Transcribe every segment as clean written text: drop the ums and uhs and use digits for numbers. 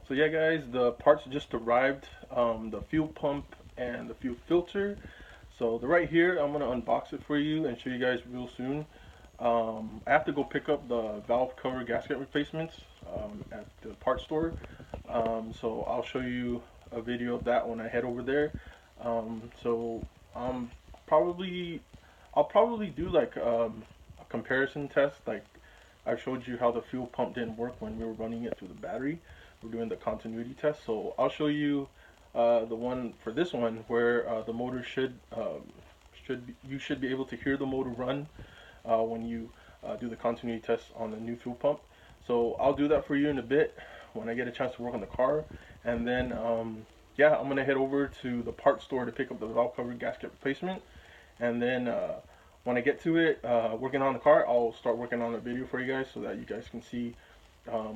So yeah guys, the parts just arrived, the fuel pump and the fuel filter. So they're right here. I'm gonna unbox it for you and show you guys real soon. I have to go pick up the valve cover gasket replacements at the parts store. So I'll show you a video of that when I head over there. So um, probably I'll probably do like a comparison test. Like I showed you how the fuel pump didn't work when we were running it through the battery. We're doing the continuity test. So I'll show you the one for this one where the motor you should be able to hear the motor run when you do the continuity test on the new fuel pump. So I'll do that for you in a bit when I get a chance to work on the car, and then yeah, I'm gonna head over to the parts store to pick up the valve cover gasket replacement, and then when I get to it, working on the car, I'll start working on a video for you guys so that you guys can see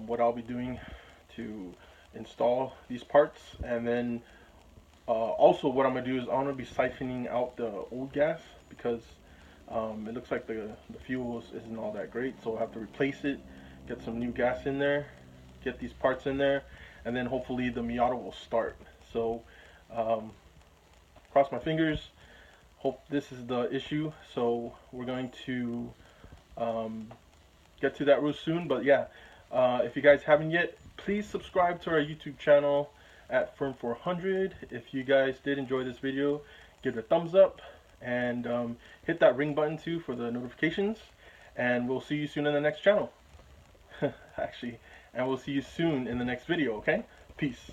what I'll be doing to install these parts, and then also what I'm gonna do is I'm gonna be siphoning out the old gas because it looks like the fuel isn't all that great, so I'll have to replace it, get some new gas in there, get these parts in there, and then hopefully the Miata will start. So um, cross my fingers, hope this is the issue. So we're going to um, get to that real soon. But yeah, if you guys haven't yet, please subscribe to our YouTube channel at Firm400. If you guys did enjoy this video, give it a thumbs up and hit that ring button too for the notifications. And we'll see you soon in the next channel. Actually, and we'll see you soon in the next video, okay? Peace.